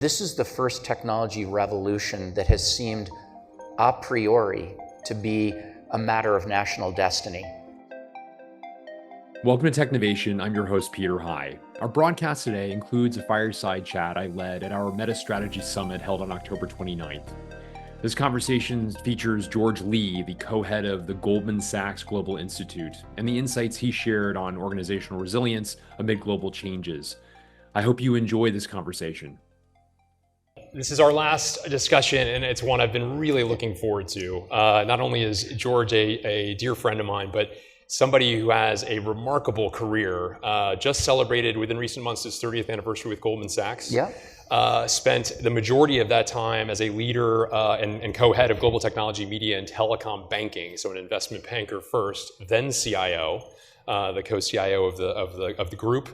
This is the first technology revolution that has seemed a priori to be a matter of national destiny. Welcome to Technovation. I'm your host, Peter High. Our broadcast today includes a fireside chat I led at our Metis Strategy Summit held on October 29th. This conversation features George Lee, the co-head of the Goldman Sachs Global Institute, and the insights he shared on organizational resilience amid global changes. I hope you enjoy this conversation. This is our last discussion, and it's one I've been really looking forward to. Not only is George a dear friend of mine, but somebody who has a remarkable career. Just celebrated within recent months his 30th anniversary with Goldman Sachs. Yeah. Spent the majority of that time as a leader and co-head of global technology, media, and telecom banking. So an investment banker first, then CIO, the co-CIO of the group.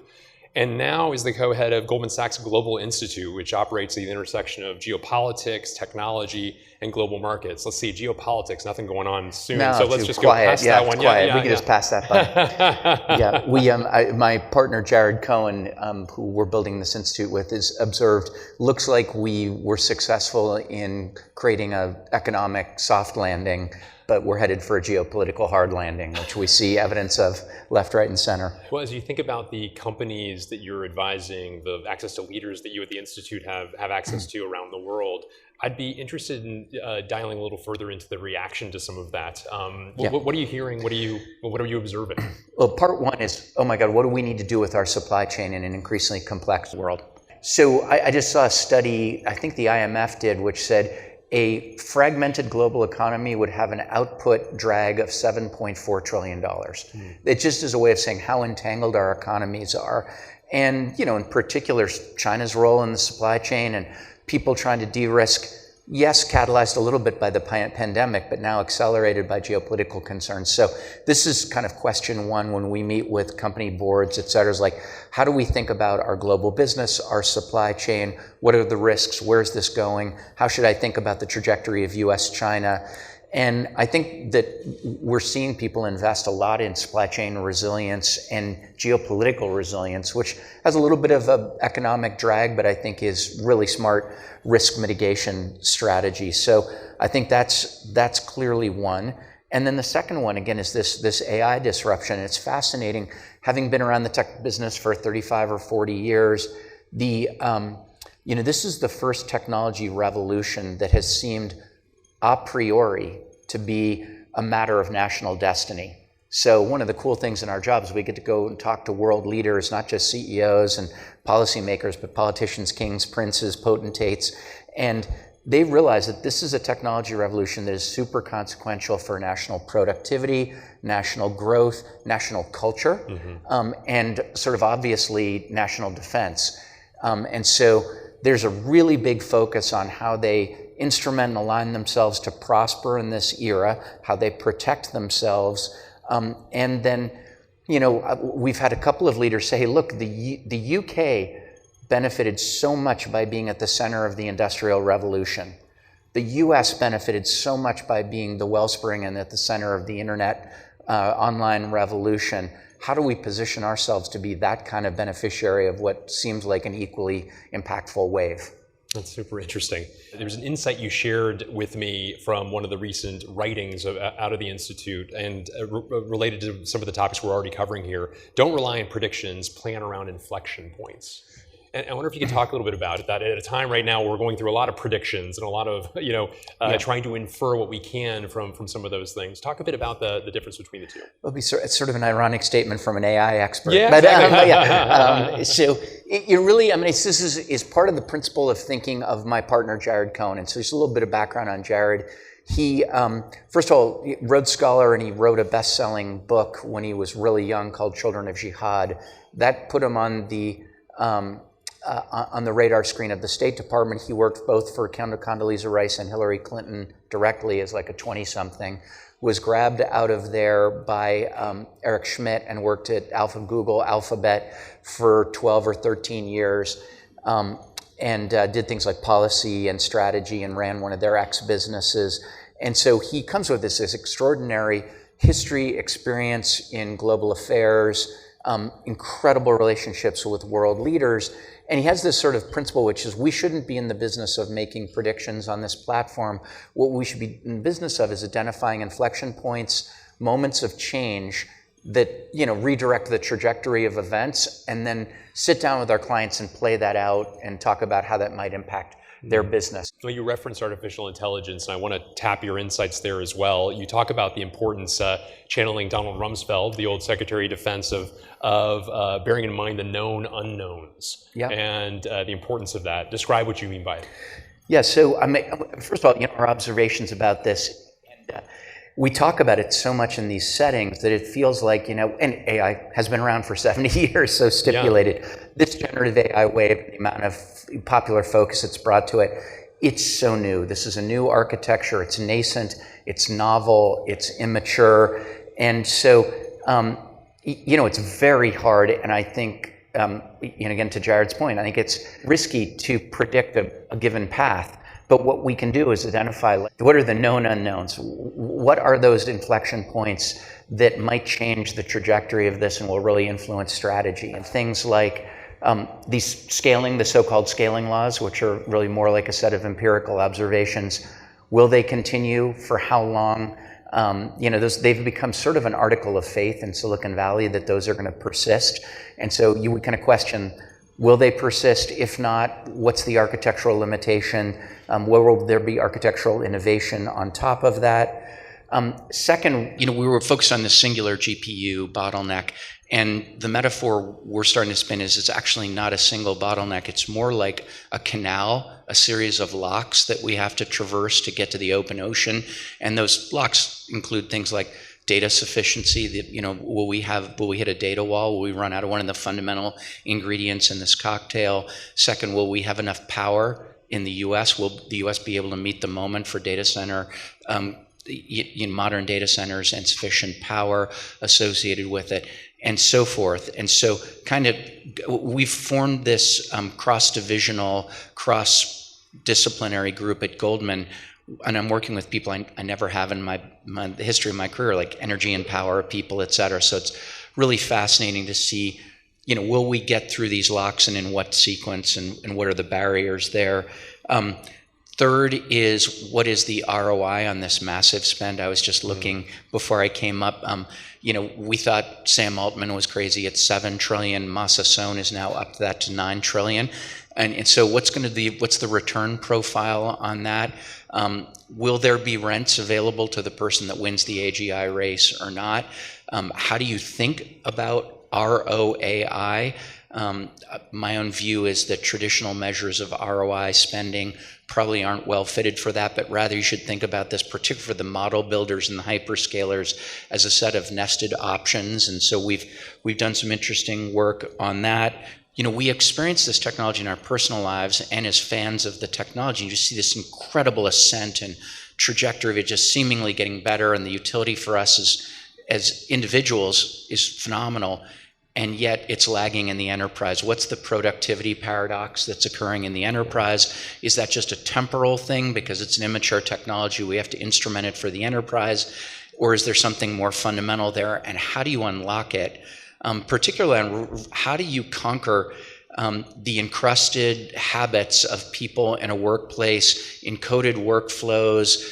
And now is the co-head of Goldman Sachs Global Institute, which operates at the intersection of geopolitics, technology, and global markets. Let's see, geopolitics, nothing going on soon. No, so let's just quiet. Go past yeah, that one. Quiet. Yeah, we can just pass that by. Yeah, my partner Jared Cohen, who we're building this institute with, is observed. Looks like we were successful in creating an economic soft landing, but we're headed for a geopolitical hard landing, which we see evidence of left, right, and center. Well, as you think about the companies that you're advising, the access to leaders that you at the Institute have access to around the world, I'd be interested in dialing a little further into the reaction to some of that. What are you hearing? What are you observing? Well, part one is, oh my God, what do we need to do with our supply chain in an increasingly complex world? So I just saw a study, I think the IMF did, which said a fragmented global economy would have an output drag of $7.4 trillion. It just is a way of saying how entangled our economies are. And, in particular, China's role in the supply chain and people trying to de-risk, yes, catalyzed a little bit by the pandemic, but now accelerated by geopolitical concerns. So this is kind of question one when we meet with company boards, et cetera, is like, how do we think about our global business, our supply chain? What are the risks? Where's this going? How should I think about the trajectory of US-China? And I think that we're seeing people invest a lot in supply chain resilience and geopolitical resilience, which has a little bit of an economic drag, but I think is really smart risk mitigation strategy. So I think that's clearly one. And then the second one, again, is this AI disruption. It's fascinating. Having been around the tech business for 35 or 40 years, this is the first technology revolution that has seemed a priori to be a matter of national destiny. So one of the cool things in our job is we get to go and talk to world leaders, not just CEOs and policymakers, but politicians, kings, princes, potentates. And they realize that this is a technology revolution that is super consequential for national productivity, national growth, national culture, and sort of obviously national defense. And so there's a really big focus on how they instrument and align themselves to prosper in this era, how they protect themselves. And then, we've had a couple of leaders say, hey, look, the UK benefited so much by being at the center of the Industrial Revolution. The US benefited so much by being the wellspring and at the center of the internet online revolution. How do we position ourselves to be that kind of beneficiary of what seems like an equally impactful wave? That's super interesting. There's an insight you shared with me from one of the recent writings out of the Institute and related to some of the topics we're already covering here. Don't rely on predictions, plan around inflection points. And I wonder if you could talk a little bit about it, that at a time right now we're going through a lot of predictions and a lot of, trying to infer what we can from some of those things. Talk a bit about the difference between the two. It's sort of an ironic statement from an AI expert. Yeah, but, exactly. So it really, this is part of the principle of thinking of my partner, Jared Cohen. And so just a little bit of background on Jared. He, first of all, Rhodes Scholar, and he wrote a best-selling book when he was really young called Children of Jihad. That put him on the radar screen of the State Department. He worked both for Condoleezza Rice and Hillary Clinton directly as like a 20-something, was grabbed out of there by Eric Schmidt and worked at Google Alphabet for 12 or 13 years and did things like policy and strategy and ran one of their ex-businesses. And so he comes with this extraordinary history, experience in global affairs, incredible relationships with world leaders. And he has this sort of principle, which is we shouldn't be in the business of making predictions on this platform. What we should be in the business of is identifying inflection points, moments of change that redirect the trajectory of events, and then sit down with our clients and play that out and talk about how that might impact their business. Well, you referenced artificial intelligence, and I want to tap your insights there as well. You talk about the importance, channeling Donald Rumsfeld, the old Secretary of Defense, of bearing in mind the known unknowns, and the importance of that. Describe what you mean by it. Yeah, so first of all, our observations about this, and we talk about it so much in these settings that it feels like, and AI has been around for 70 years, so stipulated. Yeah. This generative AI wave, the amount of popular focus it's brought to it, it's so new. This is a new architecture. It's nascent, it's novel, it's immature. And so, it's very hard. And I think, again, to Jared's point, I think it's risky to predict a given path. But what we can do is identify what are the known unknowns? What are those inflection points that might change the trajectory of this and will really influence strategy? And things like the so-called scaling laws, which are really more like a set of empirical observations. Will they continue? For how long? They've become sort of an article of faith in Silicon Valley that those are going to persist. And so you would kind of question, will they persist? If not, what's the architectural limitation? Where will there be architectural innovation on top of that? Second, we were focused on the singular GPU bottleneck, and the metaphor we're starting to spin is it's actually not a single bottleneck. It's more like a canal, a series of locks that we have to traverse to get to the open ocean. And those locks include things like data sufficiency. Will we hit a data wall? Will we run out of one of the fundamental ingredients in this cocktail? Second, will we have enough power in the U.S.? Will the U.S. be able to meet the moment for data center, in modern data centers, and sufficient power associated with it, and so forth? And so we've formed this cross-divisional, cross-disciplinary group at Goldman, and I'm working with people I never have in the history of my career, like energy and power people, et cetera. So it's really fascinating to see, will we get through these locks and in what sequence, and what are the barriers there? Third is, what is the ROI on this massive spend? I was just looking before I came up. We thought Sam Altman was crazy at 7 trillion. Masa Son is now up to that to 9 trillion. And so what's the return profile on that? Will there be rents available to the person that wins the AGI race or not? How do you think about ROAI? My own view is that traditional measures of ROI spending probably aren't well fitted for that, but rather you should think about this, particularly for the model builders and the hyperscalers, as a set of nested options. And so we've done some interesting work on that. We experience this technology in our personal lives, and as fans of the technology, you just see this incredible ascent and trajectory of it just seemingly getting better, and the utility for us as individuals is phenomenal. And yet it's lagging in the enterprise. What's the productivity paradox that's occurring in the enterprise? Is that just a temporal thing because it's an immature technology, we have to instrument it for the enterprise? Or is there something more fundamental there? And how do you unlock it? Particularly, how do you conquer the encrusted habits of people in a workplace, encoded workflows,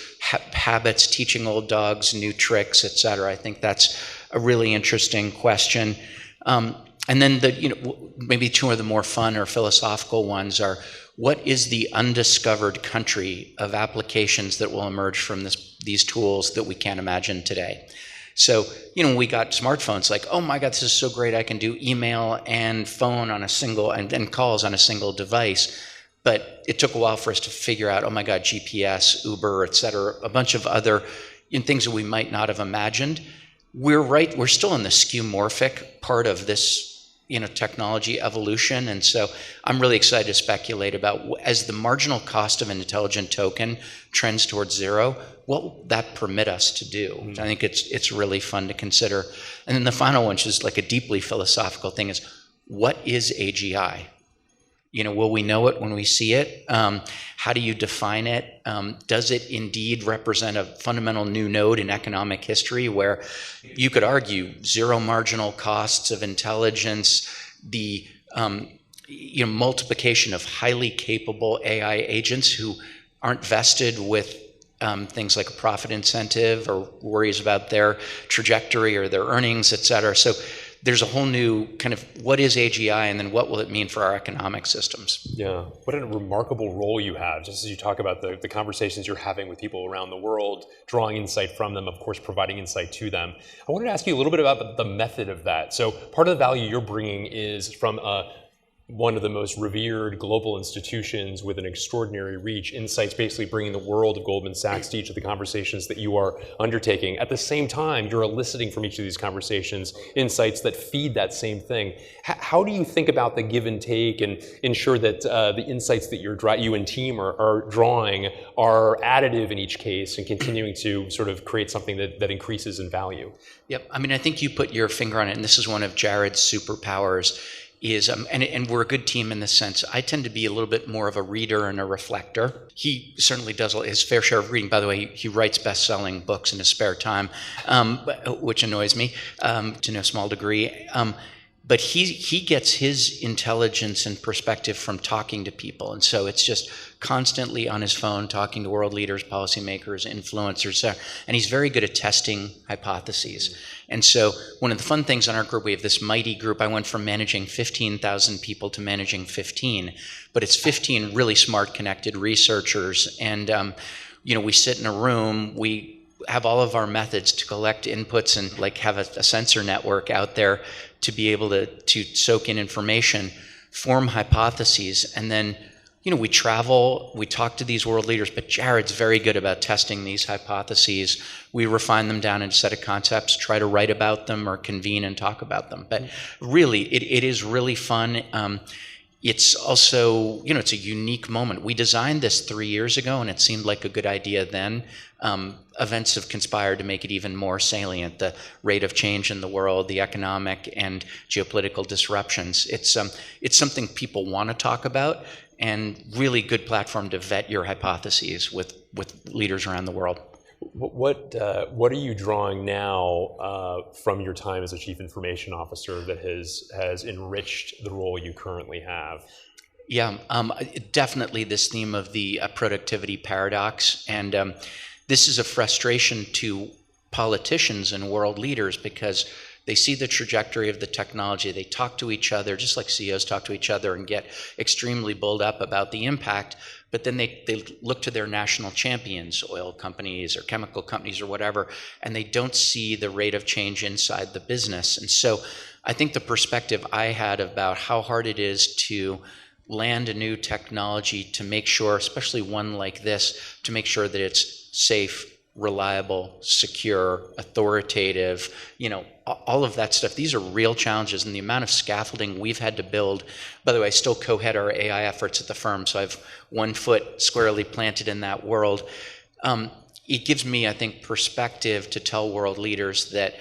habits, teaching old dogs new tricks, et cetera? I think that's a really interesting question. And then maybe two of the more fun or philosophical ones are, what is the undiscovered country of applications that will emerge from these tools that we can't imagine today? So, when we got smartphones, like, oh my God, this is so great, I can do email and phone on a single, and calls on a single device. But it took a while for us to figure out, oh my God, GPS, Uber, et cetera, a bunch of other things that we might not have imagined. We're still in the skeuomorphic part of this, technology evolution. And so I'm really excited to speculate about, as the marginal cost of an intelligent token trends towards zero, what will that permit us to do? I think it's really fun to consider. And then the final one, which is like a deeply philosophical thing, is what is AGI? Will we know it when we see it? How do you define it? Does it indeed represent a fundamental new node in economic history where you could argue zero marginal costs of intelligence, the multiplication of highly capable AI agents who aren't vested with things like a profit incentive or worries about their trajectory or their earnings, et cetera. So there's a whole new kind of what is AGI and then what will it mean for our economic systems? Yeah, what a remarkable role you have, just as you talk about the conversations you're having with people around the world, drawing insight from them, of course, providing insight to them. I wanted to ask you a little bit about the method of that. So part of the value you're bringing is from one of the most revered global institutions with an extraordinary reach, Insights basically bringing the world of Goldman Sachs to each of the conversations that you are undertaking. At the same time, you're eliciting from each of these conversations insights that feed that same thing. How do you think about the give and take and ensure that the insights that you and team are drawing are additive in each case and continuing to sort of create something that increases in value? Yep, I think you put your finger on it, and this is one of Jared's superpowers. And we're a good team in this sense. I tend to be a little bit more of a reader and a reflector. He certainly does his fair share of reading. By the way, he writes best-selling books in his spare time, which annoys me to no small degree. But he gets his intelligence and perspective from talking to people. And so it's just constantly on his phone talking to world leaders, policymakers, influencers, and he's very good at testing hypotheses. And so one of the fun things on our group, we have this mighty group. I went from managing 15,000 people to managing 15, but it's 15 really smart, connected researchers. And we sit in a room, we have all of our methods to collect inputs and have a sensor network out there to be able to soak in information, form hypotheses, and then we travel, we talk to these world leaders, but Jared's very good about testing these hypotheses. We refine them down into a set of concepts, try to write about them or convene and talk about them. But really, it is really fun. It's also, it's a unique moment. We designed this 3 years ago, and it seemed like a good idea then. Events have conspired to make it even more salient, the rate of change in the world, the economic and geopolitical disruptions. It's something people want to talk about, and really good platform to vet your hypotheses with leaders around the world. What are you drawing now from your time as a chief information officer that has enriched the role you currently have? Yeah, definitely this theme of the productivity paradox, and this is a frustration to politicians and world leaders because they see the trajectory of the technology, they talk to each other, just like CEOs talk to each other and get extremely bulled up about the impact, but then they look to their national champions, oil companies or chemical companies or whatever, and they don't see the rate of change inside the business. And so I think the perspective I had about how hard it is to land a new technology to make sure, especially one like this, to make sure that it's safe, reliable, secure, authoritative, all of that stuff. These are real challenges, and the amount of scaffolding we've had to build. By the way, I still co-head our AI efforts at the firm, so I have one foot squarely planted in that world. It gives me, I think, perspective to tell world leaders that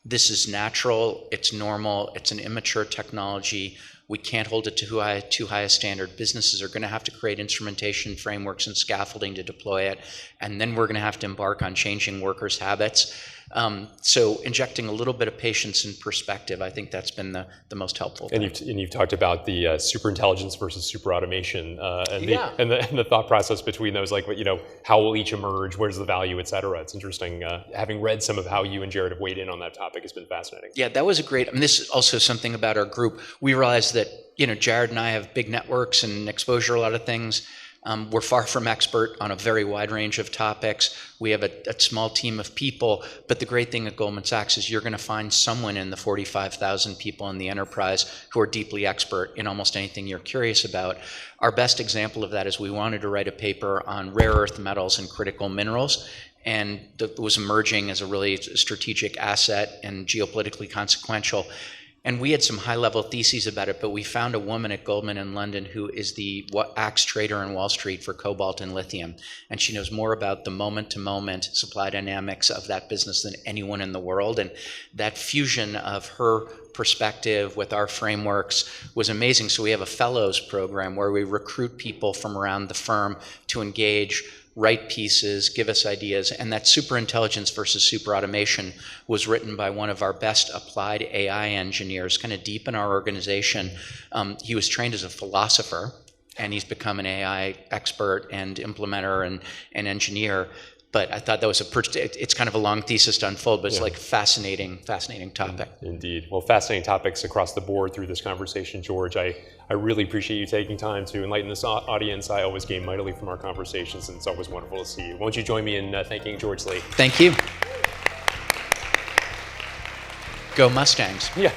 this is natural, it's normal, it's an immature technology. We can't hold it to too high a standard. Businesses are going to have to create instrumentation frameworks and scaffolding to deploy it, and then we're going to have to embark on changing workers' habits. So injecting a little bit of patience and perspective, I think that's been the most helpful thing. And you've talked about the superintelligence versus superautomation and the thought process between those, how will each emerge, where's the value, et cetera. It's interesting. Having read some of how you and Jared have weighed in on that topic has been fascinating. Yeah, that was a great, this is also something about our group. We realized that, Jared and I have big networks and exposure to a lot of things. We're far from expert on a very wide range of topics. We have a small team of people, but the great thing at Goldman Sachs is you're going to find someone in the 45,000 people in the enterprise who are deeply expert in almost anything you're curious about. Our best example of that is we wanted to write a paper on rare earth metals and critical minerals, and that was emerging as a really strategic asset and geopolitically consequential. And we had some high-level theses about it, but we found a woman at Goldman in London who is the axe trader on Wall Street for cobalt and lithium. And she knows more about the moment-to-moment supply dynamics of that business than anyone in the world. And that fusion of her perspective with our frameworks was amazing. So we have a fellows program where we recruit people from around the firm to engage, write pieces, give us ideas. And that superintelligence versus superautomation was written by one of our best applied AI engineers, kind of deep in our organization. He was trained as a philosopher, and he's become an AI expert and implementer and engineer. But I thought that was it's kind of a long thesis to unfold, but it's like fascinating topic. Indeed. Well, fascinating topics across the board through this conversation, George. I really appreciate you taking time to enlighten this audience. I always gain mightily from our conversations, and it's always wonderful to see you. Won't you join me in thanking George Lee? Thank you. Go Mustangs. Yeah.